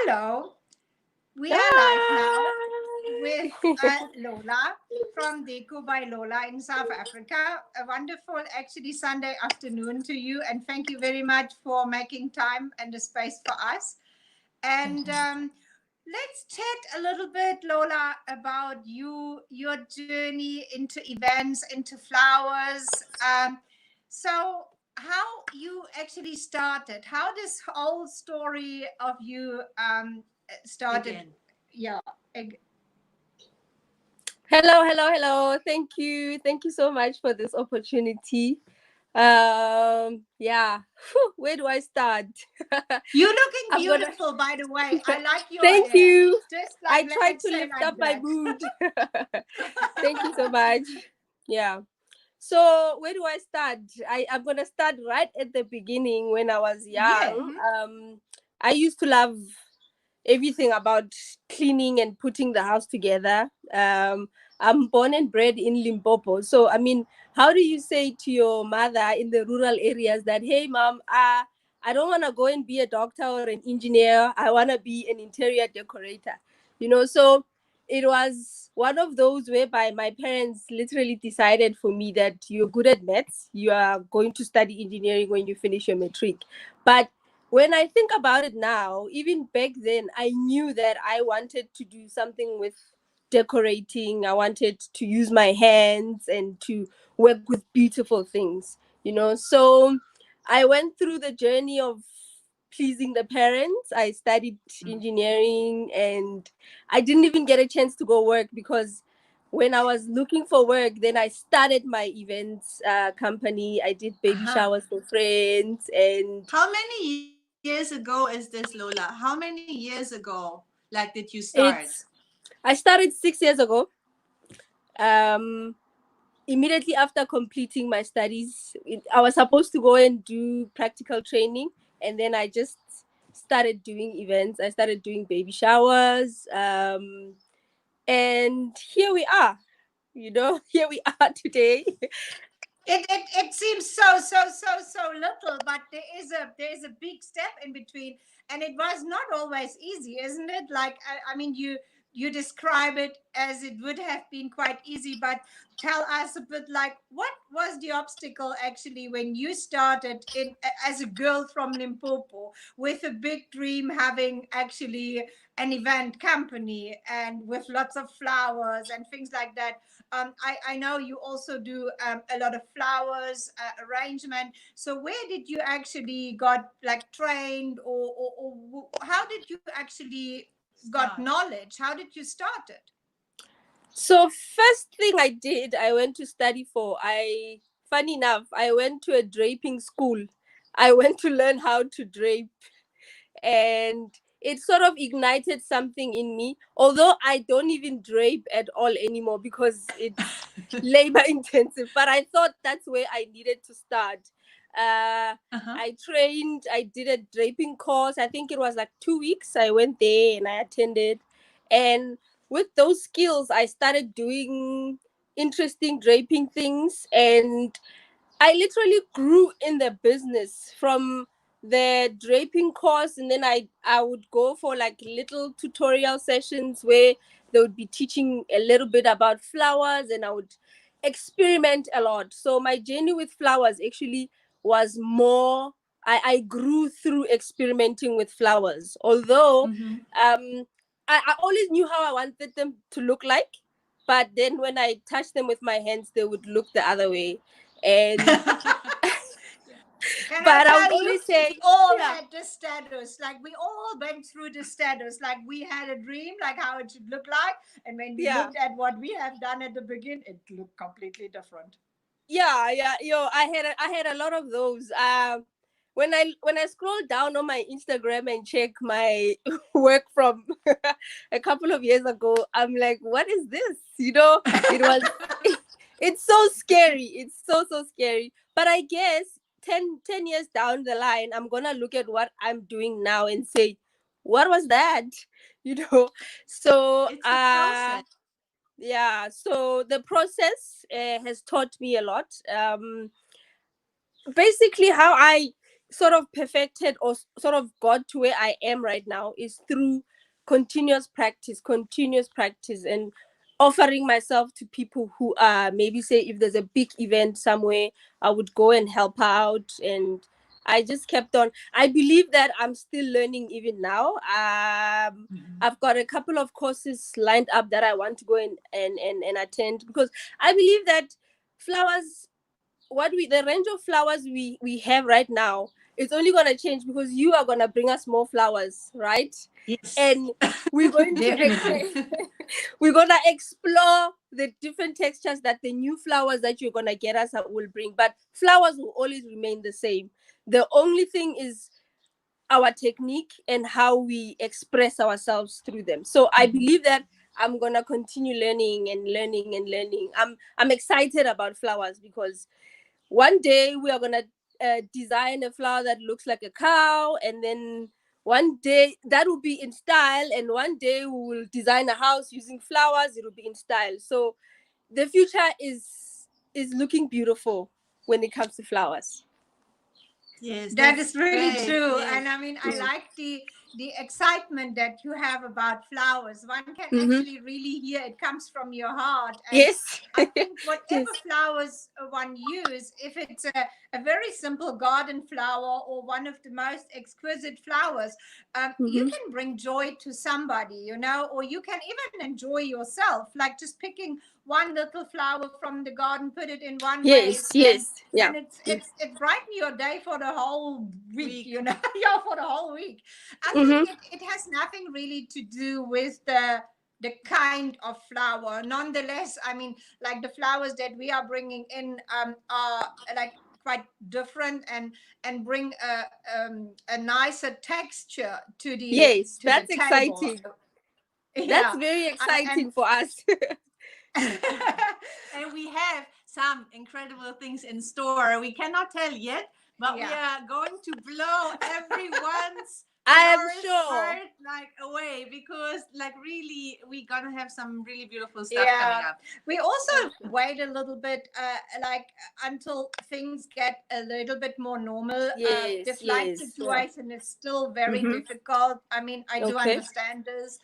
Hello, we are live now with Lola from Deco by Lola in South Africa. A wonderful, actually, Sunday afternoon to you, and thank you very much for making time and a space for us. And let's chat a little bit, Lola, about your journey into events, into flowers. So, how you actually started? How this whole story of you started? Again. Yeah. Hello. Thank you so much for this opportunity. Yeah. Where do I start? You're looking I'm gonna. beautiful, by the way. I like your Thank hair. you. Just I like, tried let's to say lift like up my that. mood. Thank you so much. Yeah. So where do I start? I'm gonna start right at the beginning when I was Yeah. young. I used to love everything about cleaning and putting the house together. I'm born and bred in Limpopo. So, I mean, how do you say to your mother in the rural areas that, hey, mom, I don't want to go and be a doctor or an engineer. I want to be an interior decorator. So it was one of those whereby my parents literally decided for me that you're good at maths. You are going to study engineering when you finish your matric. But when I think about it now, even back then, I knew that I wanted to do something with decorating. I wanted to use my hands and to work with beautiful things. So I went through the journey of pleasing the parents. I studied engineering and I didn't even get a chance to go work because when I was looking for work, then I started my events company. I did baby showers for friends. And How many years ago is this, Lola? How many years ago, like, did you start? I started 6 years ago. Um, Immediately after completing my studies, I was supposed to go and do practical training, and then I just started doing events. I started doing baby showers, and here we are. Here we are today. It seems so little, but there is a big step in between, and it was not always easy, isn't it? Like I mean, you describe it as it would have been quite easy, but tell us a bit like what was the obstacle actually when you started in as a girl from Limpopo with a big dream, having actually an event company and with lots of flowers and things like that. I know you also do a lot of flowers arrangement. So where did you actually got like trained, or how did you actually got knowledge? How did you start it? So first thing I did, I went to study funny enough, I went to a draping school. I went to learn how to drape, and it sort of ignited something in me, although I don't even drape at all anymore because it's labor intensive, but I thought that's where I needed to start. I trained, I did a draping course. I think it was like 2 weeks. I went there and I attended, and with those skills I started doing interesting draping things, and I literally grew in the business from the draping course. And then I would go for like little tutorial sessions where they would be teaching a little bit about flowers, and I would experiment a lot. So my journey with flowers actually was more, I grew through experimenting with flowers. Although I always knew how I wanted them to look like, but then when I touched them with my hands, they would look the other way. And Can I but I would tell you, always say, we all yeah, had the status. Like we all went through the status. Like we had a dream, like how it should look like, and when we yeah, looked at what we have done at the beginning, it looked completely different. yeah. I had a lot of those. When I scroll down on my Instagram and check my work from a couple of years ago, I'm like, what is this? It was it's so scary. It's so scary. But I guess 10 years down the line, I'm gonna look at what I'm doing now and say, what was that? You know. So It's the process. yeah. So the process has taught me a lot. Basically, how I sort of perfected or sort of got to where I am right now is through continuous practice, and offering myself to people who are, maybe say if there's a big event somewhere, I would go and help out. And I just kept on. I believe that I'm still learning even now. I've got a couple of courses lined up that I want to go and attend, because I believe that flowers, the range of flowers we have right now, it's only going to change because you are going to bring us more flowers, right? Yes. And we're going to we're going to explore the different textures that the new flowers that you're going to get us will bring, but flowers will always remain the same. The only thing is our technique and how we express ourselves through them. So I believe that I'm going to continue learning and learning and learning. I'm excited about flowers, because one day we are going to design a flower that looks like a cow, and then one day that will be in style, and one day we will design a house using flowers. It will be in style. So the future is looking beautiful when it comes to flowers. Yes, That that's is really great. true. Yes. And I mean, I like the excitement that you have about flowers. One can Mhm. actually really hear it comes from your heart. And Yes. I think whatever Yes. flowers one use, if it's a very simple garden flower or one of the most exquisite flowers, you Mhm. can bring joy to somebody, you know, or you can even enjoy yourself, like just picking one little flower from the garden, put it in one Yes. vase, Yes. Yeah. and it's brighten your day for the whole week, Week. you know. Yeah, for the whole week. I Mhm. think it has nothing really to do with the kind of flower. Nonetheless, I mean, like the flowers that we are bringing in are like quite different and bring a nicer texture Yes. to the That's table. exciting. That's Yeah. very And exciting for us. And we have some incredible things in store. We cannot tell yet, but we yeah. are going to blow everyone's I am florist sure. heart like away, because like really we're gonna have some really beautiful stuff coming Yeah, up. we also wait a little bit, like until things get a little bit more normal. The Yes. flight Yes. Yeah. situation is still very Mhm. difficult. I mean, I do Okay. understand this,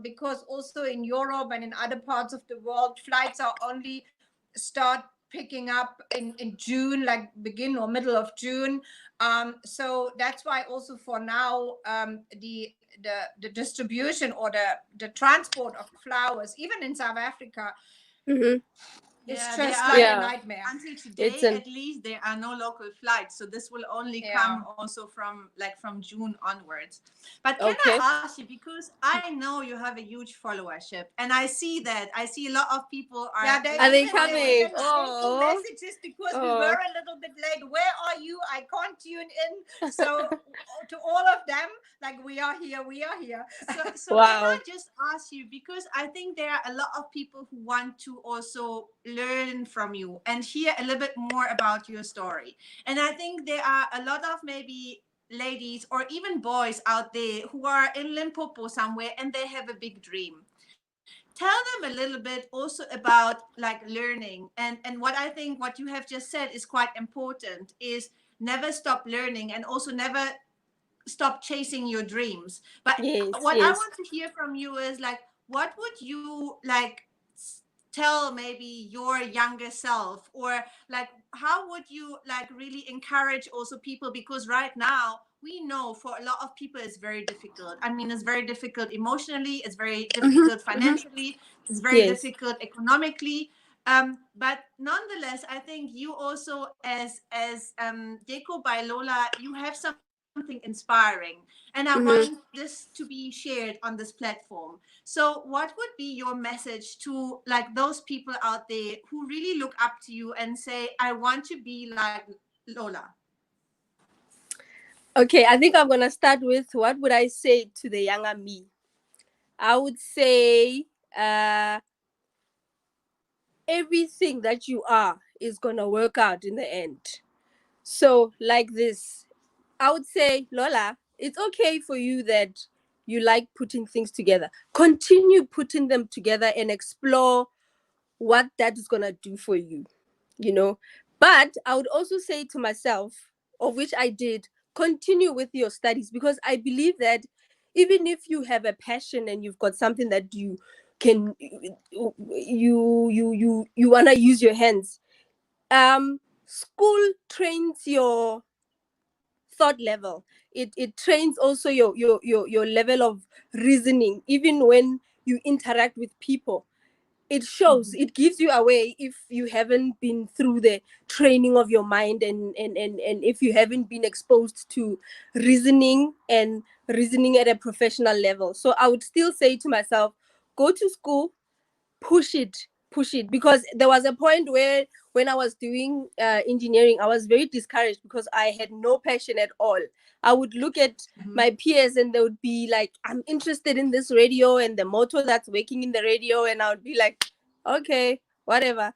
because also in Europe and in other parts of the world, flights are only start picking up in June, like begin or middle of June. So that's why also for now, the distribution or the transport of flowers, even in South Africa, Mhm. is Yeah, there just are like a Yeah. nightmare. until It's today an. at least there are no local flights, so this will only Yeah. come also from June onwards. But can Okay. I ask you, because I know you have a huge followership, and I see a lot of people are Yeah, Are they like they're coming? even always sending Oh. messages because we Oh. were a little bit late. Where are you? I can't tune in. So to all of them, like we are here, we are here. so can I Wow. just ask you, because I think there are a lot of people who want to also learn from you and hear a little bit more about your story. And I think there are a lot of maybe ladies or even boys out there who are in Limpopo somewhere and they have a big dream. Tell them a little bit also about like learning, and what I think what you have just said is quite important, is never stop learning and also never stop chasing your dreams. But Yes. what I Yes. want to hear from you is like, what would you like tell maybe your younger self, or like how would you like really encourage also people, because right now we know for a lot of people it's very difficult. I mean, it's very difficult emotionally, it's very Mhm. difficult Mhm. financially, it's very Yes. difficult economically. But nonetheless, I think you also as Deco by Lola, you have something inspiring, and I want Mhm. this to be shared on this platform. So what would be your message to like those people out there who really look up to you and say, I want to be like Lola? Okay. I think I'm gonna start with what would I say to the younger me. I would say, everything that you are is gonna work out in the end. So, like this, I would say, Lola, it's okay for you that you like putting things together. Continue putting them together and explore what that is gonna do for you, you know. But I would also say to myself, of which I did, continue with your studies, because I believe that even if you have a passion and you've got something that you can you want to use your hands, school trains your thought level. It trains also your level of reasoning, even when you interact with people. It shows, it gives you away if you haven't been through the training of your mind, and if you haven't been exposed to reasoning at a professional level. So I would still say to myself, go to school, push it, because there was a point where when I was doing engineering, I was very discouraged because I had no passion at all. I would look at my peers and they would be like, I'm interested in this radio and the motor that's working in the radio, and I would be like, okay, whatever.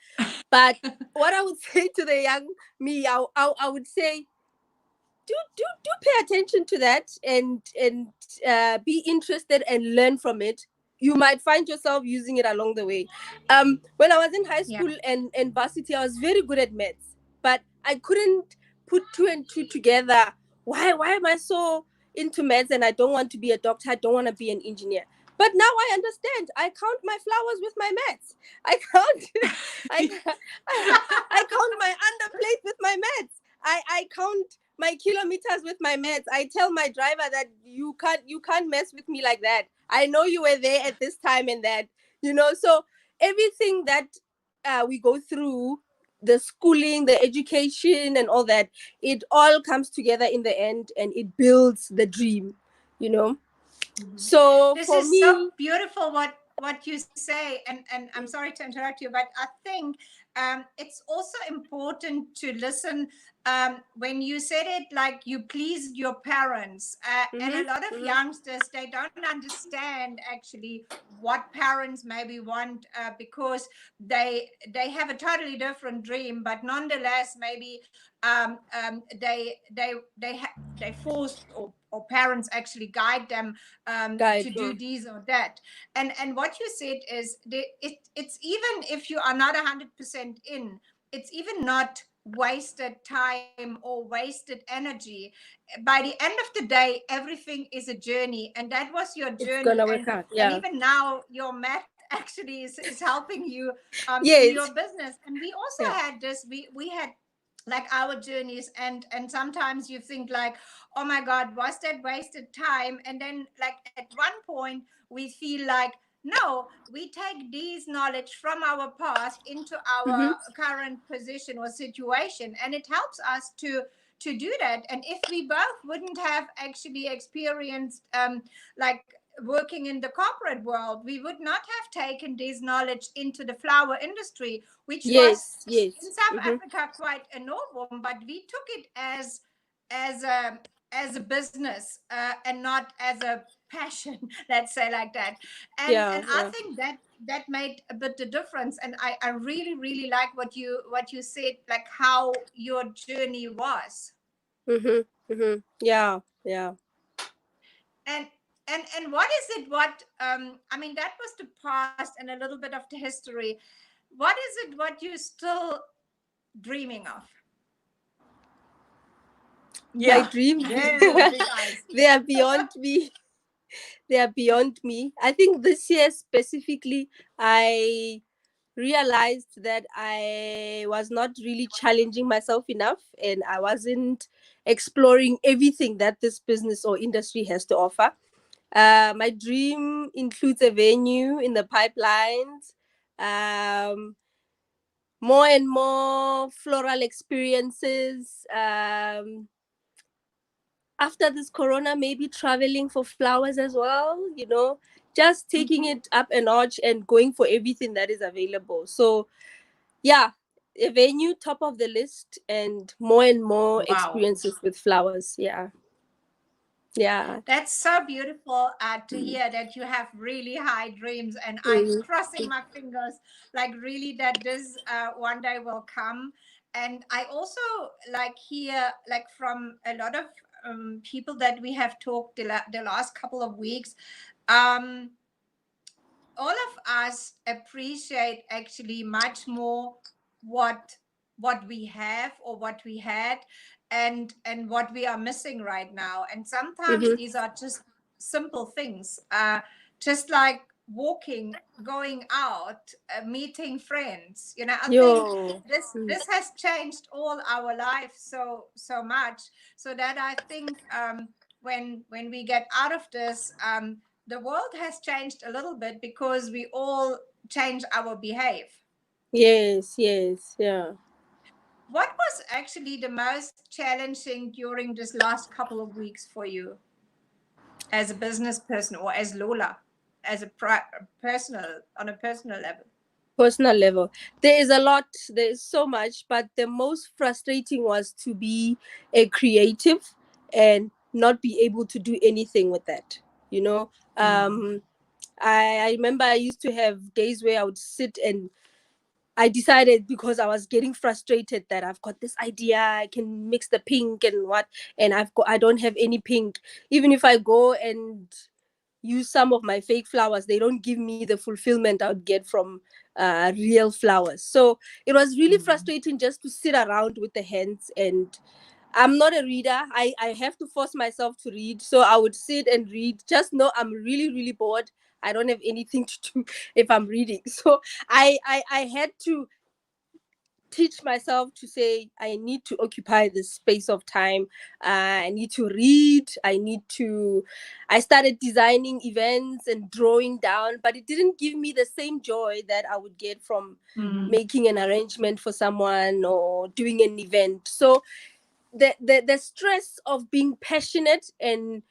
But what I would say to the young me, I would say, do pay attention to that, and be interested and learn from it. You might find yourself using it along the way. When I was in high school and varsity, I was very good at maths, but I couldn't put two and two together. Why am I so into maths and I don't want to be a doctor? I don't want to be an engineer. But now I understand. I count my flowers with my maths. I count I count my underplate with my maths. I count my kilometers with my maths. I tell my driver that you can't mess with me like that. I know you were there at this time and that, so everything that we go through, the schooling, the education and all that, it all comes together in the end and it builds the dream, So This for is me, so beautiful what you say, and I'm sorry to interrupt you, but I think it's also important to listen when you said it, like you pleased your parents, and a lot of youngsters, they don't understand actually what parents maybe want, because they have a totally different dream, but nonetheless maybe they forced, or parents actually guide them to do this or that. And what you said is it's even if you are not 100% in, it's even not wasted time or wasted energy. By the end of the day, everything is a journey, and that was your it's journey. gonna and work out. and Yeah. even now your math actually is helping you in Yes. your business. And we also Yeah. had this, we had like our journeys, and sometimes you think like, oh my god, was that wasted time? And then like at one point we feel like, no, we take these knowledge from our past into our current position or situation, and it helps us to do that. And if we both wouldn't have actually experienced like working in the corporate world, we would not have taken this knowledge into the flower industry, which was Yes. Yes. in South Africa quite a novum, but we took it as a as a business, and not as a passion, let's say like that. And Yeah. I Yeah. think that made a bit the difference. And I really really like what you said, like how your journey was. Yeah. Yeah. and and what is it, what I mean, that was the past and a little bit of the history. What is it what you still dreaming of? My Yeah, dreams, very big eyes. they are beyond me. They are beyond me. I think this year specifically, I realized that I was not really challenging myself enough, and I wasn't exploring everything that this business or industry has to offer. My dream includes a venue in the pipelines, more and more floral experiences. After this corona, maybe traveling for flowers as well, just taking it up a notch and going for everything that is available. So yeah, a venue top of the list, and more Wow. experiences with flowers. Yeah. That's so beautiful to hear that you have really high dreams, and I'm crossing my fingers, like really that this one day will come. And I also like hear like from a lot of people that we have talked the last couple of weeks. Um, all of us appreciate actually much more what what we have or what we had, and what we are missing right now. And sometimes Mm-hmm. these are just simple things, just like walking, going out, meeting friends. I think Yo. this has changed all our lives so much, so that I think, when we get out of this, the world has changed a little bit because we all change our behavior. Yes, yes, yeah. What was actually the most challenging during this last couple of weeks for you as a business person, or as Lola, as a personal, on a personal level? Personal level, there is a lot, there is so much, but the most frustrating was to be a creative and not be able to do anything with that, you know. I remember I used to have days where I would sit, and I decided, because I was getting frustrated, that I've got this idea, I can mix the pink and what, and I don't have any pink. Even if I go and use some of my fake flowers, they don't give me the fulfillment I would get from real flowers. So it was really frustrating just to sit around with the hands. And I'm not a reader. I have to force myself to read. So I would sit and read. Just know I'm really, really bored. I don't have anything to do if I'm reading. So I had to teach myself to say, I need to occupy this space of time. I need to read. I started designing events and drawing down, but it didn't give me the same joy that I would get from making an arrangement for someone or doing an event. So the stress of being passionate and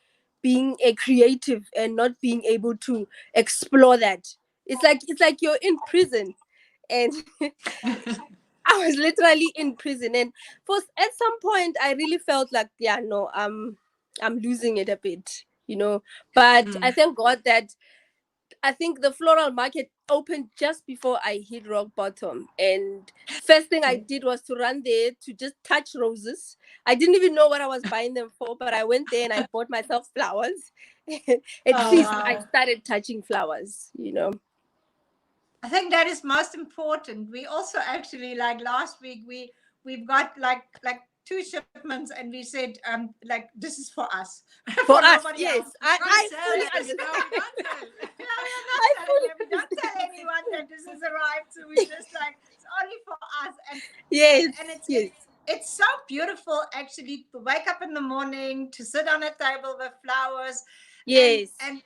being a creative and not being able to explore that, it's like you're in prison. And I was literally in prison, and at some point I really felt like, yeah, no, I'm losing it a bit, you know. But I thank God that I think the floral market opened just before I hit rock bottom. And first thing I did was to run there to just touch roses. I didn't even know what I was buying them for, but I went there and I bought myself flowers. At Oh, least I wow. started touching flowers, you know. I think that is most important. We also actually, like last week, we've got like two shipments, and we said, like, this is for us, For for us, nobody yes, else. I Don't sell fully it. understand. No, don't sell. Yeah, we are not I telling fully them. We don't tell understand. anyone that this has arrived. So we just like, it's only for us. And Yes, it's yes, it's it's so beautiful actually to wake up in the morning, to sit on a table with flowers, and yes, and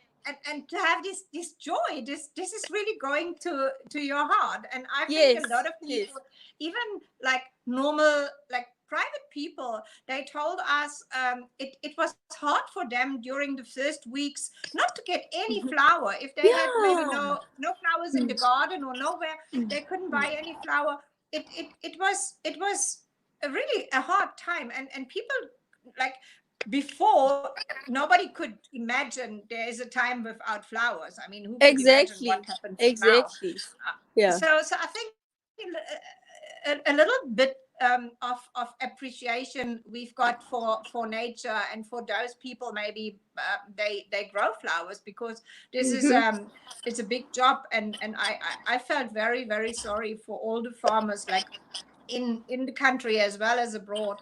and to have this joy. This is really going to your heart. And I think a lot yes, of yes. people, even like normal, like private people, they told us, it was hard for them during the first weeks not to get any Mhm. flower. If they had maybe Yeah. no flowers in the garden or nowhere, they couldn't buy any flower. It was a really a hard time. And people, like, before, nobody could imagine there is a time without flowers. I mean, who could imagine what Exactly. happens now? Exactly. Yeah. So I think a little bit, of appreciation we've got for nature, and for those people, maybe, they grow flowers, because this is, Mm-hmm. it's a big job. And I felt very, very sorry for all the farmers, like in the country as well as abroad.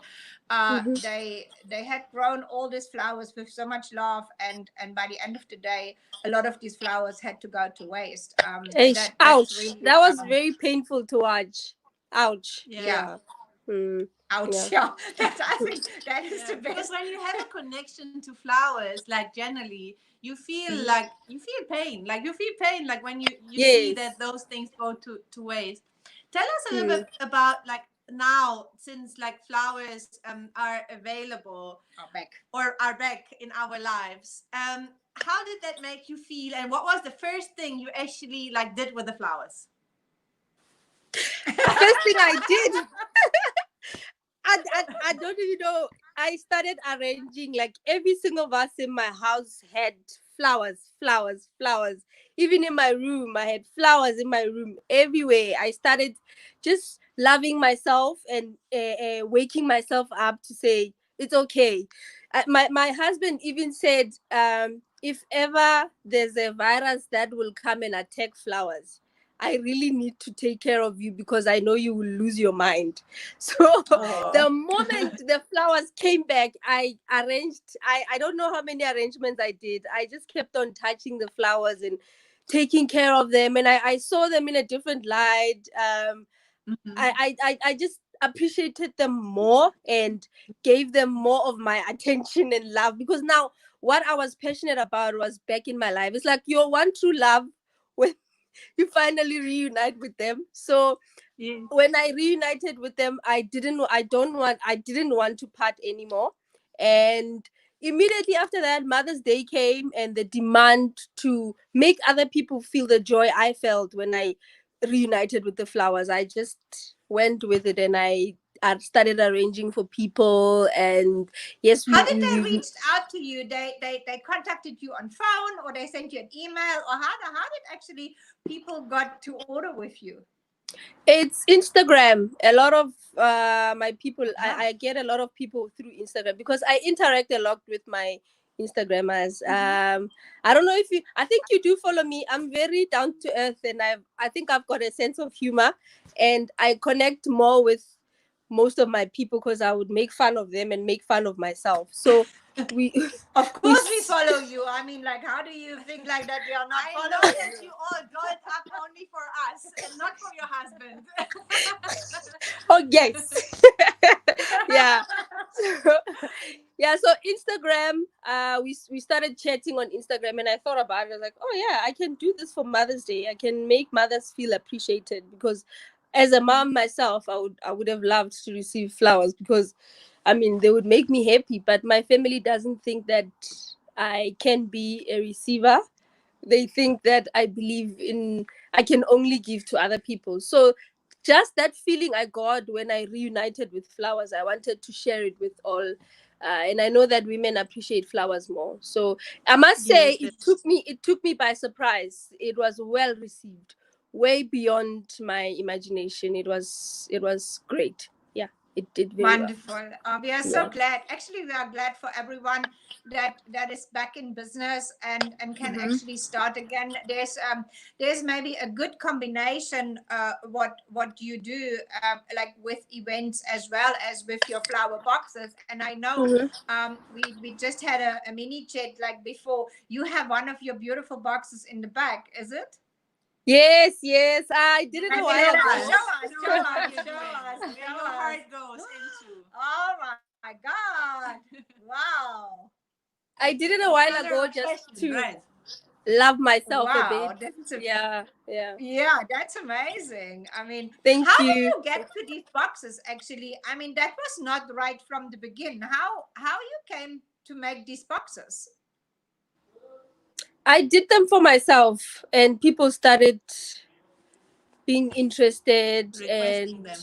Mm-hmm. They had grown all these flowers with so much love, and by the end of the day, a lot of these flowers had to go to waste. That's Ouch. really, That was very painful to watch. Ouch. Yeah. yeah. Yeah. Mm. Yeah. Ouch. Yeah. I think that is Yeah, the because best. when you have a connection to flowers, like generally, you feel pain. Like you feel pain, like when you see Yes. that those things go to waste. Tell us a little bit Mm. about, like, now, since like flowers are available Oh, back. or are back in our lives. How did that make you feel, and what was the first thing you actually like did with the flowers? First thing I did, I don't even know. I started arranging, like, every single vase in my house had flowers, flowers, flowers. Even in my room, I had flowers in my room everywhere. I started just loving myself and waking myself up to say it's okay. My husband even said, if ever there's a virus that will come and attack flowers, I really need to take care of you because I know you will lose your mind. So Oh. the moment the flowers came back, I arranged, I don't know how many arrangements I did. I just kept on touching the flowers and taking care of them. And I saw them in a different light. Mhm. I just appreciated them more and gave them more of my attention and love, because now what I was passionate about was back in my life. It's like your one true love when you finally reunite with them. So Yeah. when I reunited with them, I didn't want to part anymore. And immediately after that, Mother's Day came and the demand to make other people feel the joy I felt when I reunited with the flowers. I just went with it, and I started arranging for people. And yes, How did they reach out to you? They contacted you on phone, or they sent you an email, or how did actually people got to order with you? It's Instagram. A lot of my people, Ah. I get a lot of people through Instagram because I interact a lot with my Instagrammers. I don't know if you, I think you do follow me. I'm very down to earth, and I think I've got a sense of humor, and I connect more with most of my people because I would make fun of them and make fun of myself. So we Of we course we follow you. I mean, like, how do you think like that we are not I know following that you? you all draw it up only for us and not for your husband. oh yes. Yeah. So, yeah, so Instagram, we started chatting on Instagram, and I thought about it. I was like, oh yeah, I can do this for Mother's Day. I can make mothers feel appreciated, because as a mom myself, I would have loved to receive flowers, because I mean they would make me happy, but my family doesn't think that I can be a receiver. They think that I believe in, I can only give to other people. So just that feeling I got when I reunited with flowers, I wanted to share it with all. And I know that women appreciate flowers more. So I must say Yes. it took me by surprise. It was well received, way beyond my imagination. It was great. Yeah, it did very well. Wonderful. We are so Yeah. glad. Actually, we are glad for everyone that is back in business and can Mhm. actually start again. There's maybe a good combination what you do like with events as well as with your flower boxes. And I know Mhm. we just had a mini chat like before. You have one of your beautiful boxes in the back, is it? Yes, yes. I did it a And while Show ago. us. show Show us, what you're show us, doing. Where show your us. heart goes into. Oh my God. Wow. I did it a The while color ago just obsession, to right? love myself a Wow. bit. That's Yeah, yeah. yeah, that's amazing. I mean, Thank how did you. you get to these boxes actually? I mean, that was not right from the beginning. How you came to make these boxes? I did them for myself, and people started being interested. Requesting And them.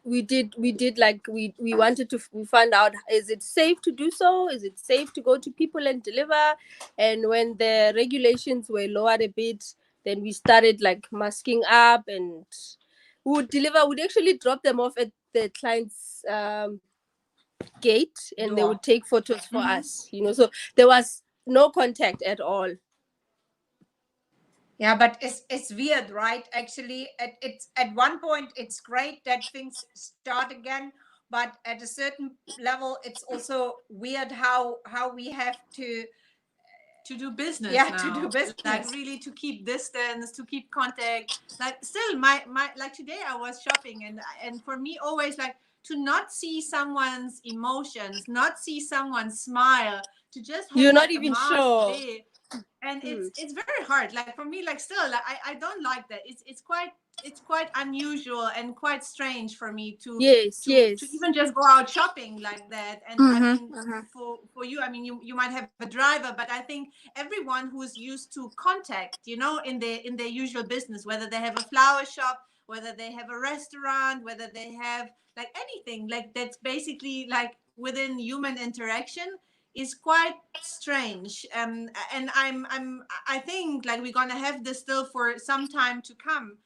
we did like we wanted to, we found out, is it safe to do so, is it safe to go to people and deliver. And when the regulations were lowered a bit, then we started like masking up, and we would deliver, would actually drop them off at the client's gate, and they Door. would take photos for Mm-hmm. us, so there was no contact at all. Yeah, but it's weird, right? Actually, it's at one point it's great that things start again, but at a certain level, it's also weird how we have To do business yeah to do now, like business. really to keep distance, to keep contact. Like still, my like today I was shopping, and for me always like to not see someone's emotions, not see someone smile, to just You're have not like a even mask sure. there. And Hmm. it's very hard, like for me, like still like, I don't like that. It's quite unusual and quite strange for me to Yes, to yes. even just go out shopping like that. And I Mm-hmm, mean, mm-hmm. for you, I mean, you might have a driver, but I think everyone who's used to contact, in their usual business, whether they have a flower shop, whether they have a restaurant, whether they have like anything like that's basically like within human interaction, is quite strange. And I think like we're gonna have this still for some time to come,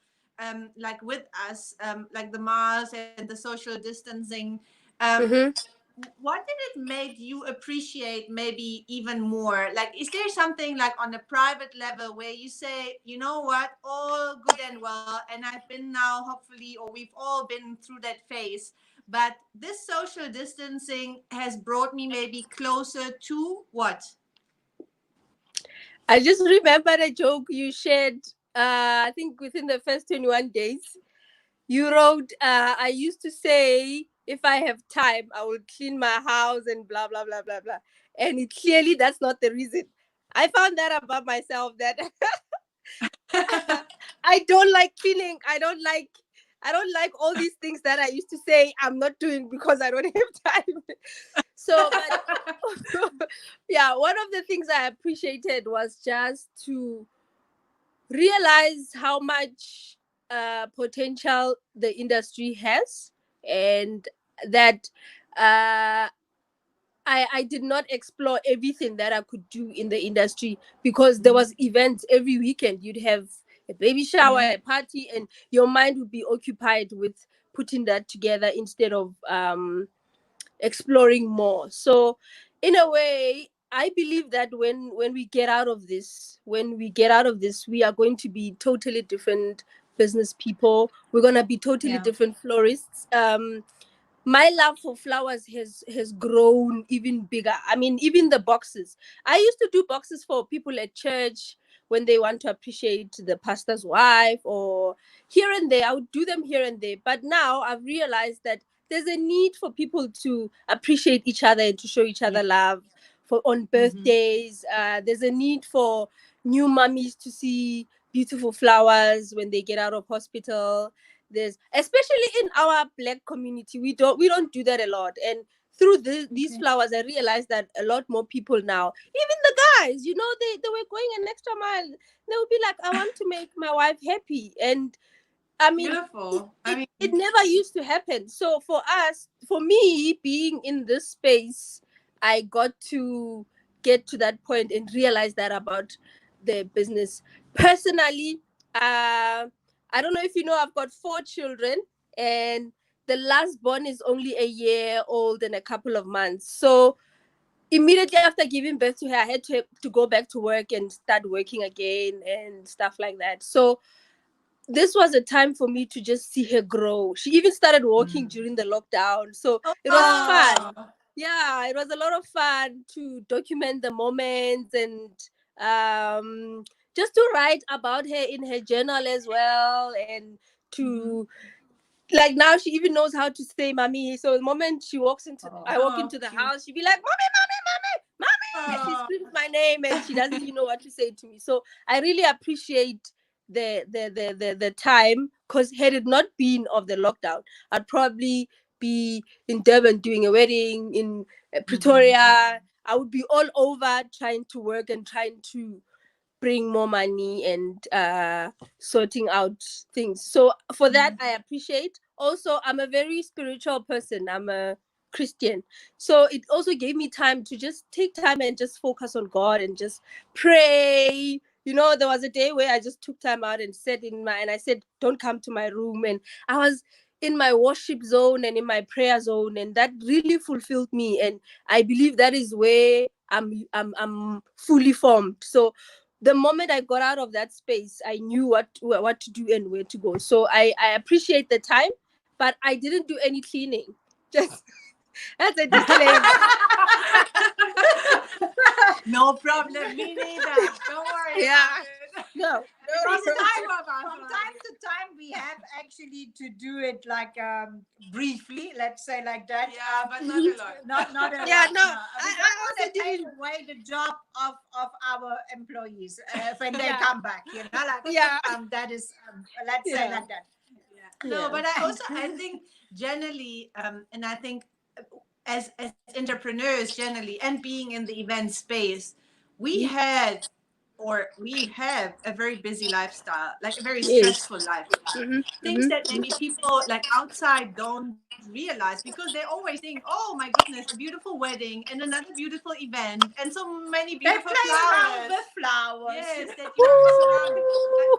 like with us, like the mask and the social distancing. um Mm-hmm. what did it make you appreciate maybe even more? Like, is there something like on a private level where you say, you know what, all good and well, and I've been now, hopefully, or we've all been through that phase, but this social distancing has brought me maybe closer to what? I just remembered a joke you shared, I think within the first 21 days. You wrote, I used to say, if I have time, I will clean my house and blah, blah, blah, blah, blah. And clearly that's not the reason. I found that about myself, that I don't like cleaning. I don't like all these things that I used to say I'm not doing because I don't have time. So, but yeah, one of the things I appreciated was just to realize how much potential the industry has, and that I did not explore everything that I could do in the industry, because there was events every weekend. You'd have a baby shower, a party, and your mind would be occupied with putting that together instead of exploring more. So in a way, I believe that when we get out of this, we are going to be totally different business people. We're going to be totally different florists. My love for flowers has grown even bigger. I mean, even the boxes. I used to do boxes for people at church when they want to appreciate the pastor's wife, or here and there. I would do them here and there. But now I've realized that there's a need for people to appreciate each other and to show each other love for on birthdays. There's a need for new mummies to see beautiful flowers when they get out of hospital. There's, especially in our Black community, we don't do that a lot. And through these flowers, I realized that a lot more people now, even the guys, they were going an extra mile. They would be like, I want to make my wife happy. And I mean, Beautiful. it never used to happen. So for me, being in this space, I got to get to that point and realize that about the business. Personally, I don't know if you know, I've got 4 children, and the last born is only a year old and a couple of months. So immediately after giving birth to her, I had to go back to work and start working again and stuff like that. So this was a time for me to just see her grow. She even started walking during the lockdown. So it was fun. Yeah, it was a lot of fun to document the moments, and just to write about her in her journal as well, and to like, now she even knows how to say mommy. So the moment she walks into I walk into the house, she'd be like, mommy, mommy, mommy, mommy, and she screams my name, and she doesn't even know what to say to me. So I really appreciate the time, because had it not been of the lockdown, I'd probably be in Durban doing a wedding, in Pretoria. I would be all over trying to work and trying to bring more money and sorting out things. So for that, I appreciate. Also, I'm a very spiritual person. I'm a Christian. So it also gave me time to just take time and just focus on God and just pray. There was a day where I just took time out and and I said, don't come to my room. And I was in my worship zone and in my prayer zone, and that really fulfilled me. And I believe that is where I'm fully formed. So the moment I got out of that space, I knew what to do and where to go. So I appreciate the time, but I didn't do any cleaning. Just that's a disclaimer. No problem, me neither. Don't worry. Yeah. No. From time to time, we have actually to do it like briefly, let's say like that. Yeah, but not a lot. Not a lot. Yeah, no. We don't want to take away the job of our employees when they come back. That is, let's say like that. No, but I think generally, and I think as entrepreneurs generally, and being in the event space, we have a very busy lifestyle, like a very stressful lifestyle. Things that maybe people like outside don't realize, because they always think, oh my goodness, a beautiful wedding and another beautiful event and so many beautiful flowers. The flowers. Yes, that you are surrounded.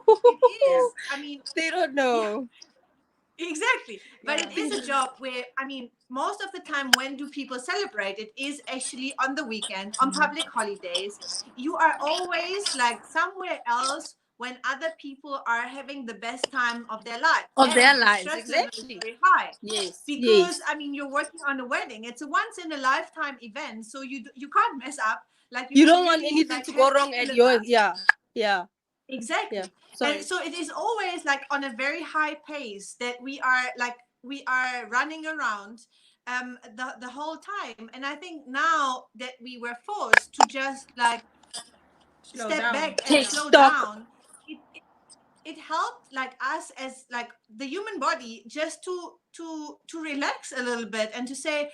But it is. I mean, they don't know. Exactly. But it is a job where, I mean, most of the time, when do people celebrate? It is actually on the weekend, on public holidays. You are always like somewhere else when other people are having the best time of their life. Of And their the lives, stress level is exactly. very high. Yes, Because, yes. I mean, you're working on a wedding. It's a once in a lifetime event. So you can't mess up. Like, you You can don't want really anything like to have go to wrong at your, deliver. yeah, yeah, yeah. Exactly. And Sorry. so it is always like on a very high pace that we are running around the whole time. And I think now that we were forced to just like Slow step down. back and Take Yeah. slow stock. down, it helped like us as like the human body just to relax a little bit and to say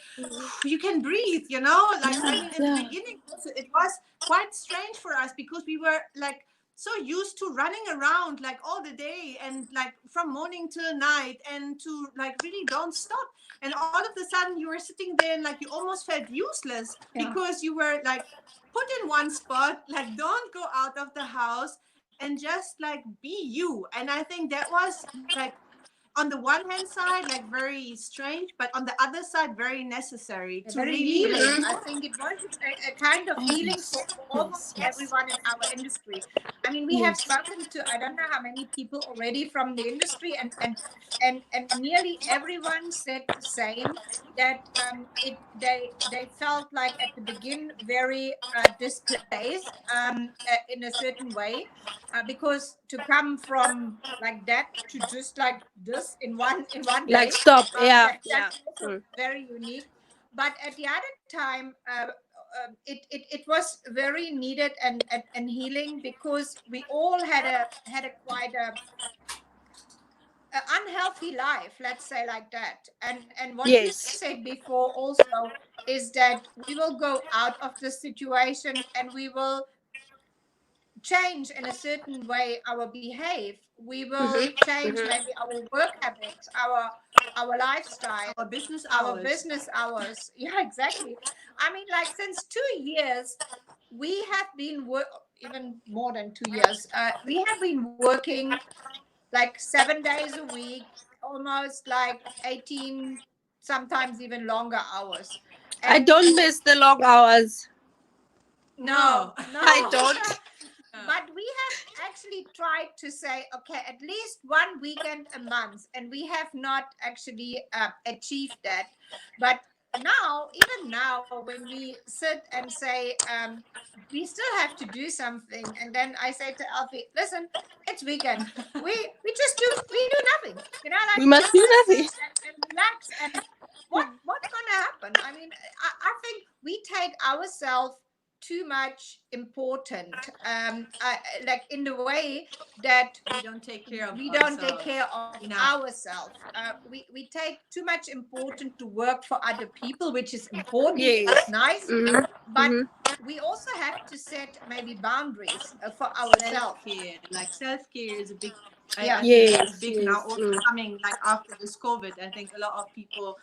you can breathe, you know, like I mean in the Yeah. beginning also, it was quite strange for us because we were like so used to running around like all the day and like from morning till night and to like really don't stop, and all of a sudden you were sitting there and like you almost felt useless Yeah. because you were like put in one spot, like don't go out of the house and just like be you. And I think that was like on the one hand side like very strange, but on the other side very necessary to Very really healing. like I think it was a kind of Oh, healing yes, for almost yes, yes, everyone in our industry. I mean, we have yes. spoken to I don't know how many people already from the industry, and nearly everyone said the same, that they felt like at the begin very displaced in a certain way, because to come from like that to just like this in one Like day, stop. Yeah, yeah. that's also Mm. very unique. But at the other time, it was very needed and healing, because we all had a quite a unhealthy life, let's say like that. And what you Yes. said before also is that we will go out of the situation and we will change in a certain way our behave. We will Mm-hmm. change Mm-hmm. maybe our work habits, our lifestyle, our business our hours. business hours. Yeah, exactly. I mean, like since 2 years we have been even more than 2 years, we have been working like 7 days a week, almost like 18, sometimes even longer hours. I and don't and miss the long hours. no, No. I no. don't. But we have actually tried to say, okay, at least one weekend a month, and we have not actually achieved that. But now, even now, when we sit and say, we still have to do something, and then I say to Alfie, listen, it's weekend. We do nothing. You know, We like must just do like sit nothing. and relax. And what's gonna happen? I mean, I think we take ourselves too much important, like in the way that We don't take care of we don't take ourselves care of enough. ourselves. We take too much important to work for other people, which is important, Yes. it's nice, Mm-hmm. but Mm-hmm. we also have to set maybe boundaries for ourselves. Self-care, like self-care is a big, I Yeah. think it's Yes. big now Yes. also Mm. coming like after this COVID. I think a lot of people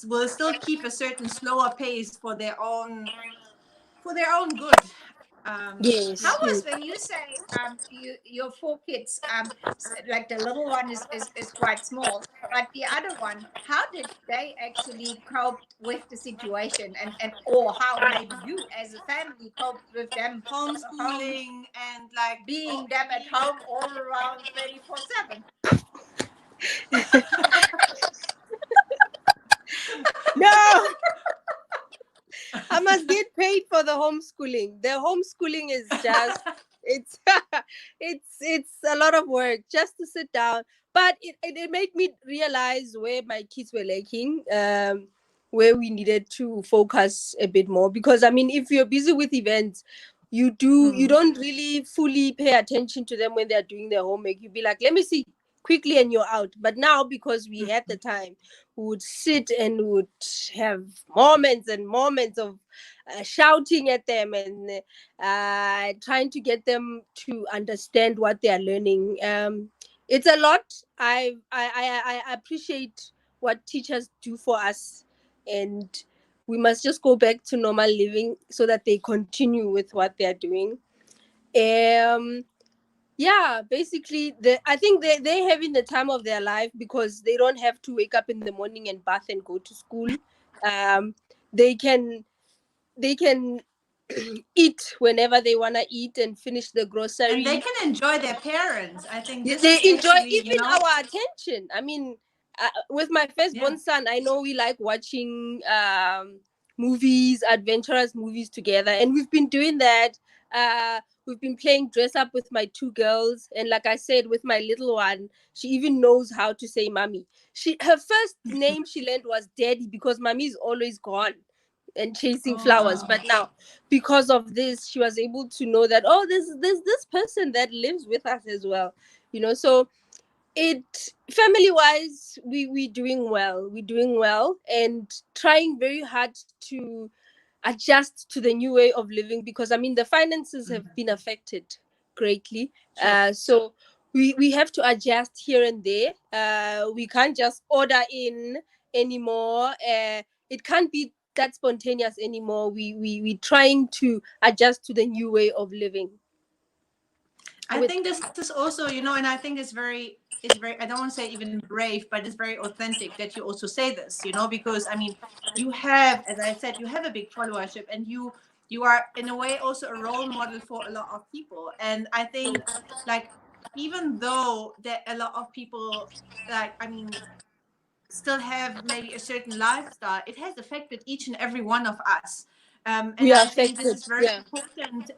will still keep a certain slower pace for their own good. How Yes. Yeah. was Yes. when you say your four kids, like the little one is quite small, but the other one, how did they actually cope with the situation, and or how maybe you as a family coped with them home, Homeschooling and like being them at being home all around 24/7? No, I must get paid for the homeschooling. The homeschooling is just it's it's a lot of work just to sit down. But it made me realize where my kids were lacking, where we needed to focus a bit more. Because I mean, if you're busy with events, you don't really fully pay attention to them when they're doing their homework. You'd be like, let me see quickly, and you're out. But now, because we had the time, we would sit and would have moments and moments of shouting at them and trying to get them to understand what they are learning. It's a lot. I appreciate what teachers do for us, and we must just go back to normal living so that they continue with what they are doing. Um, Yeah, basically, I think they're having the time of their life because they don't have to wake up in the morning and bath and go to school. Um, they can they can eat whenever they want to eat and finish the And they grocery. can enjoy their parents. I think this They is enjoy actually, even our attention. I mean, with my yeah. firstborn son, I know we like watching movies, adventurous movies together, and we've been doing that. We've been playing dress up with my two girls, and like I said, with my little one, she even knows how to say "mommy." Her first name she learned was "daddy" because mommy is always gone and chasing Oh, flowers. wow. But now, because of this, she was able to know that, oh, there's this person that lives with us as well. So it, family wise, we doing well. We're doing well and trying very hard to adjust to the new way of living, because I mean the finances have been affected greatly. Sure. So we have to adjust here and there. We can't just order in anymore. It can't be that spontaneous anymore. We trying to adjust to the new way of living I with. think this is also, and I think it's very, I don't want to say even brave, but it's very authentic that you also say this, because I mean, you have, as I said, you have a big followership, and you are in a way also a role model for a lot of people. And I think, like, even though that a lot of people, like, I mean, still have maybe a certain lifestyle, it has affected each and every one of us. And We are I think this affected, is very yeah. important,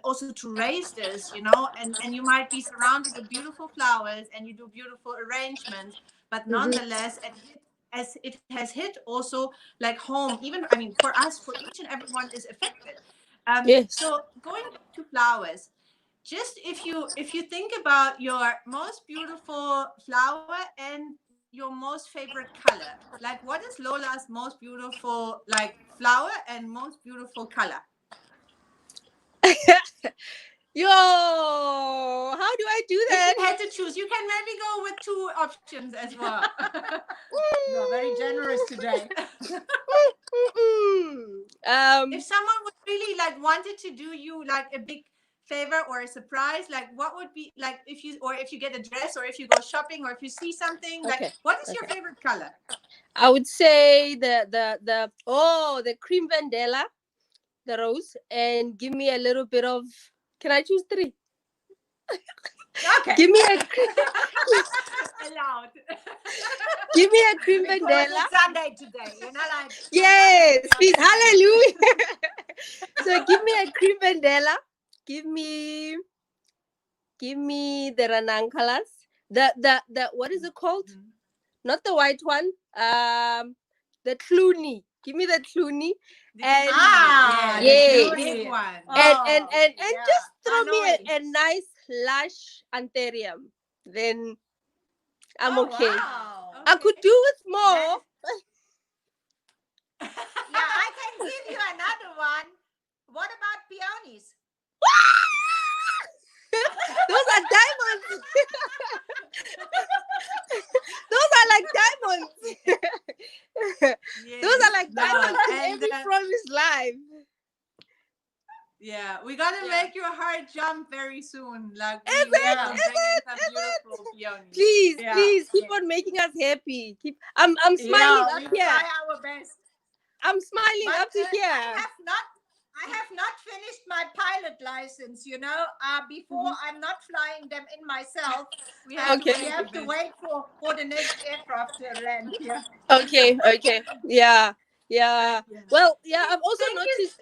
also to raise this, and you might be surrounded with beautiful flowers and you do beautiful arrangements, but Hmm. nonetheless, as it has hit also like home, even, I mean, for us, for each and everyone is affected. Yes. So going back to flowers, just if you think about your most beautiful flower and your most favorite color, like what is Lola's most beautiful like flower and most beautiful color? Yo, how do I do If you that? had to choose, you can maybe go with two options as well. You are very generous today. If someone would really like wanted to do you like a big favor or a surprise, like what would be like, if you get a dress, or if you go shopping, or if you see something, like Okay. what is your Okay. favorite color? I would say the cream vandella, the rose, and give me a little bit of. Can I choose three? Okay. Give me a Allowed. give me a cream Because vandella. it's Sunday today, like Yes, please, hallelujah. So give me a cream vandella. Give me give me the ranunculus. The what is it called? Not the white one. The Clooney. Give me the Clooney, The and Clooney, the yes, the yay, big Clooney. one. and Yeah. just throw me Hanoi. a nice lush anthurium. Then I'm Oh okay. wow. I Okay. could do with That more. Yeah, I can give you another one. What about peonies? Those are diamonds. Those are like diamonds. Those are yes, like no, diamonds in and every promised life. yeah, we're gonna Yeah. make your heart jump very soon. Like Is we it? will Yeah. bring in Is some it? beautiful peonies. Please, Yeah. please keep on making us happy. I'm smiling Yeah, up we here. try our best. I'm smiling But up to here. I have not finished my pilot license, before Mhm. I'm not flying them in myself, We have and to Okay. we wait a have to bit. wait for the next aircraft to land here. Okay. Okay. Yeah. But Yeah. yeah. Well, yeah. Okay, I've also thank you. noticed.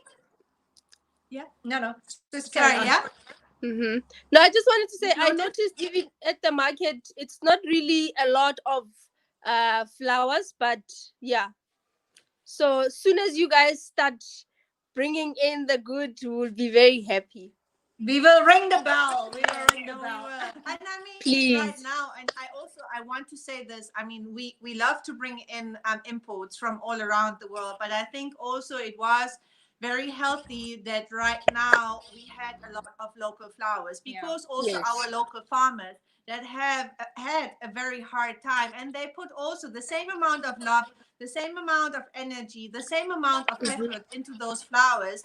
Yeah. No, just carry Sorry. on. Yeah. Mm-hmm. No, I just wanted to say You I noticed? noticed even at the market, it's not really a lot of flowers, but yeah. So as soon as you guys start bringing in the good, we'll be very happy. We will ring the bell. We will Yes, ring the no, we bell. will. And I mean, right Please. now, and I want to say this. I mean, we love to bring in imports from all around the world, but I think also it was very healthy that right now we had a lot of local flowers, Yeah. because also Yes. our local farmers that have had a very hard time, and they put also the same amount of love, the same amount of energy, the same amount of Mhm. effort into those flowers.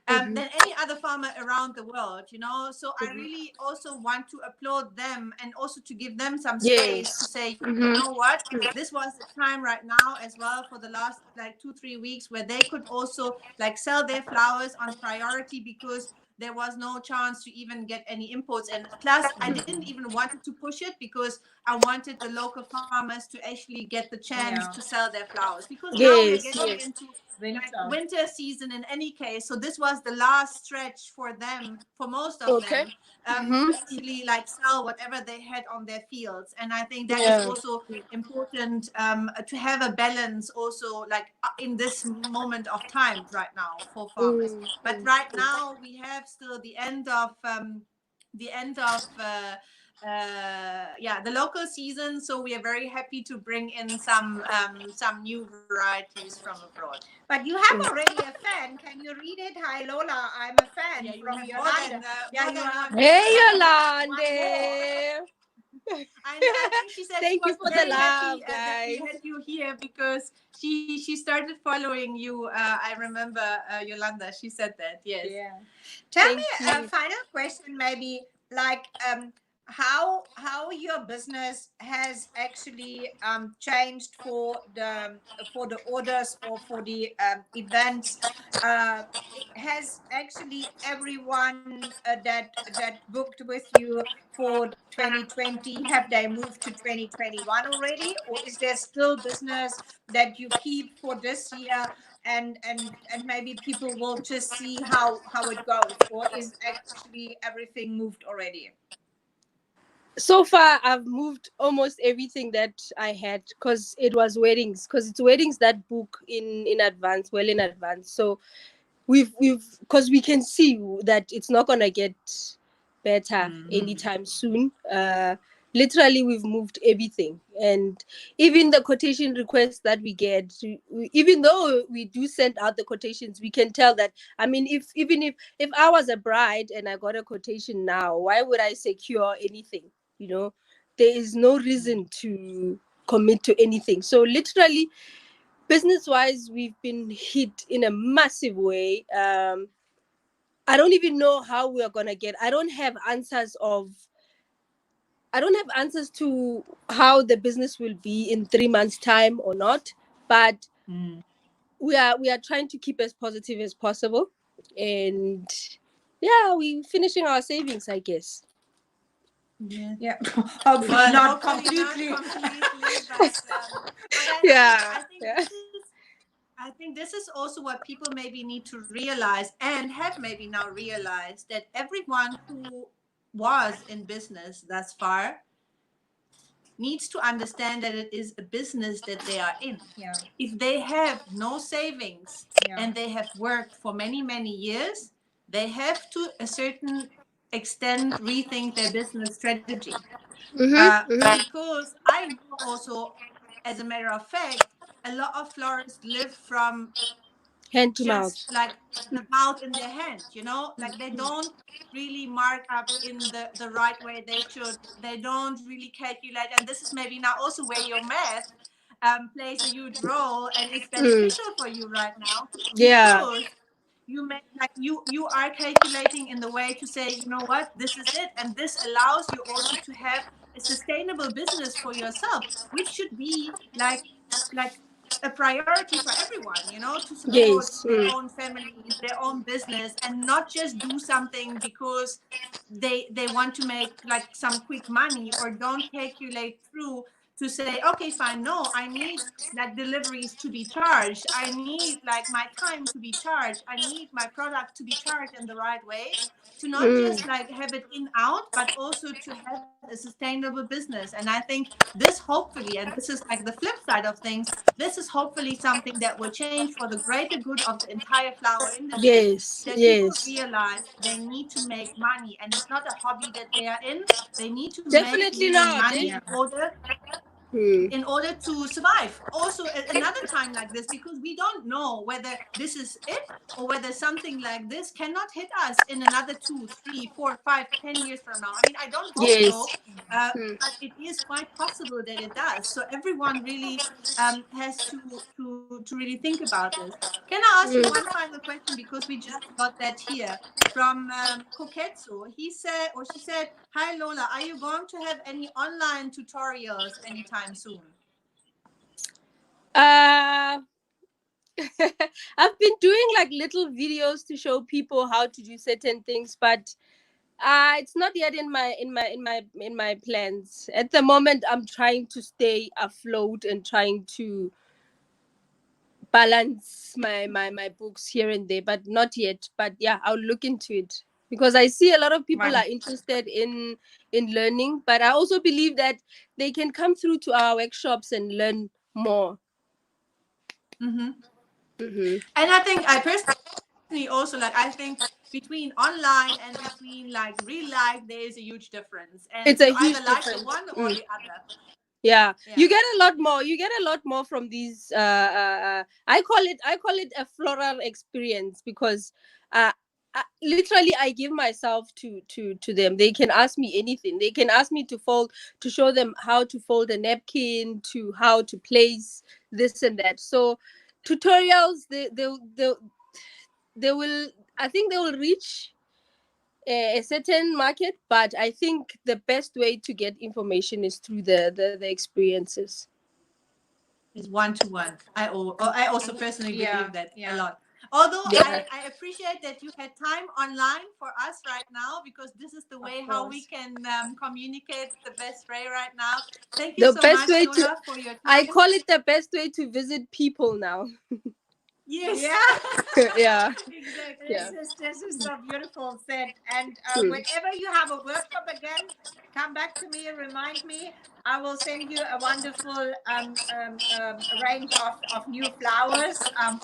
than any other farmer around the world, you know. So I really also want to applaud them and also to give them some space to Yes. say, you know what, this was the time right now as well for the last like 2-3 weeks where they could also like sell their flowers on priority because there was no chance to even get any imports. And plus, I didn't even want to push it because I wanted the local farmers to actually get the chance Yeah. to sell their flowers, because now we are Yes. getting Yes. into like Winter. winter season in any case. So this was the last stretch for them, for most of Okay. them, Mm-hmm. to actually like sell whatever they had on their fields. And I think that is Yeah. also important, to have a balance also like in this moment of time right now for farmers. But right now we have still the end of the local season, so we are very happy to bring in some new varieties from abroad. But you have already a fan. Can you read it? Hi, Lola. I'm a Yeah, fan you from have Yolanda. Yeah, more you than are. one Hey, fan. One more. Yolande. I know. I think she said she Thank you was for the very love, happy that we guys. had you here because she started following you. I remember Yolanda. She said that. Yes. Yeah. Tell me Thank a you. final question, maybe like how your business has actually changed for the orders or for the events. Has actually everyone that booked with you for 2020, have they moved to 2021 already, or is there still business that you keep for this year, and maybe people will just see how it goes, or is actually everything moved already? So far, I've moved almost everything that I had because it was weddings. Because it's weddings that book in advance, well in advance. So we've because we can see that it's not gonna get better anytime soon. Literally, we've moved everything, and even the quotation requests that we get, even though we do send out the quotations, we can tell that. I mean, if I was a bride and I got a quotation now, why would I secure anything? You know, there is no reason to commit to anything. So literally, business wise, we've been hit in a massive way. I don't even know how we are gonna get. I don't have answers to how the business will be in 3 months time or not, but we are trying to keep as positive as possible, and yeah, we finishing our savings, I guess. Yeah. Hopefully Well, not hopefully not completely. completely, but Yeah, I think yeah. this is also what people maybe need to realize and have maybe now realized, that everyone who was in business thus far needs to understand that it is a business that they are in. Yeah. If they have no savings Yeah. and they have worked for many, many years, they have to a certain extent rethink their business strategy. Because I know also, as a matter of fact, a lot of florists live from Hand to mouth. just like the mouth in their hand, you know, like they don't really mark up in the right way they should. They don't really calculate. And this is maybe now also where your math plays a huge role and is beneficial for you right now, Yeah. because you make like you are calculating in the way to say, you know what, this is it, and this allows you also to have a sustainable business for yourself, which should be like a priority for everyone, you know, to support Yes. their own families, their own business, and not just do something because they want to make like some quick money, or don't calculate through to say, okay, fine, no, I need like deliveries to be charged, I need like my time to be charged, I need my product to be charged in the right way, to not just like have it in out, but also to have a sustainable business. And I think this hopefully, and this is like the flip side of things, this is hopefully something that will change for the greater good of the entire flower industry, Yes. that people Yes. realize they need to make money, and it's not a hobby that they are in. They need to make Definitely really not. money Eh? in order in order to survive. Also, another time like this, because we don't know whether this is it or whether something like this cannot hit us in another 2, 3, 4, 5, 10 years from now. I mean, I don't hope Yes. so, but it is quite possible that it does. So everyone really has to really think about this. Can I ask you one final question, because we just got that here from Koketsu? He said, or she said, "Hi Lola, are you going to have any online tutorials anytime soon?" Uh, I've been doing like little videos to show people how to do certain things, but it's not yet in my plans. At the moment, I'm trying to stay afloat and trying to balance my books here and there, but not yet. But yeah, I'll look into it, because I see a lot of people are interested in learning, but I also believe that they can come through to our workshops and learn more. Mm-hmm. Mm-hmm. And I personally also like, I think between online and between like real life, there is a huge difference, and you It's a either huge like the one difference. or the other. Yeah, Yeah. you get a lot more. You get a lot more from these. I call it a floral experience, because literally I give myself to them. They can ask me anything. They can ask me to show them how to fold a napkin, to how to place this and that. So tutorials, they will. I think they will reach a certain market, but I think the best way to get information is through the experiences. Is one-to-one. I also personally believe that a Yeah. lot. Although Yeah. I appreciate that you had time online for us right now, because this is the way Of how we course. can communicate the best way right now. Thank you The so best much, way to, Lola, for your I time. call it the best way to visit people now. Yes. Yeah. Yeah. This Yeah. Exactly. is this is so beautiful said. And Hmm. whenever you have a workshop again, come back to me, remind me. I will send you a wonderful range of new flowers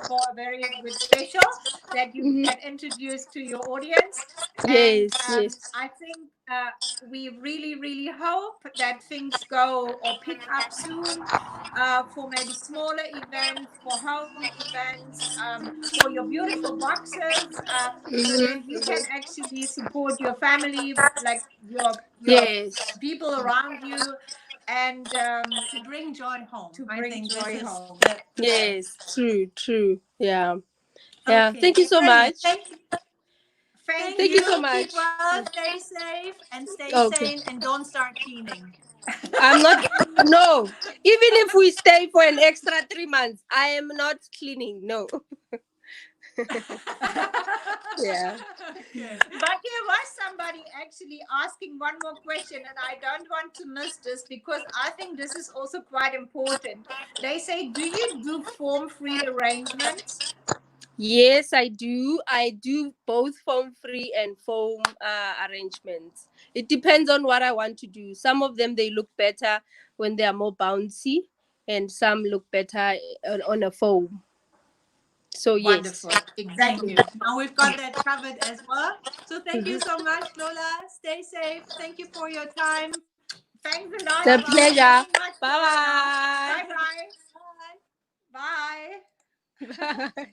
for a very good special that you Mhm. can introduce to your audience. And Yes. Yes. I think we really, really hope that things go or pick up soon for maybe smaller events, for home events, for your beautiful boxes, so Hmm. that you can actually support your family, like your Yes. people around you, and To bring joy home. to I bring think this joy is home. the best. Yes. True. True. Yeah. Yeah. Okay, Thank you so brilliant. much. Thank you. Thank Thank Thank you you. so you. Keep much. well, stay safe, and stay Okay. sane, and don't start cleaning. I'm not. No. Even if we stay for an extra 3 months, I am not cleaning. No. Yeah. Okay. But there was somebody actually asking one more question, and I don't want to miss this because I think this is also quite important. They say, do you do form free arrangements? Yes, I do. I do both foam free and foam arrangements. It depends on what I want to do. Some of them they look better when they are more bouncy, and some look better on a foam. So yes. Wonderful. Thank Exactly. you. Now we've got that covered as well. So thank you Mhm. so much, Lola. Stay safe. Thank you for your time. Thanks a lot. The Bye Thank you bye. pleasure. very much, Joanna. Bye Bye bye. Bye. Bye. bye. Bye.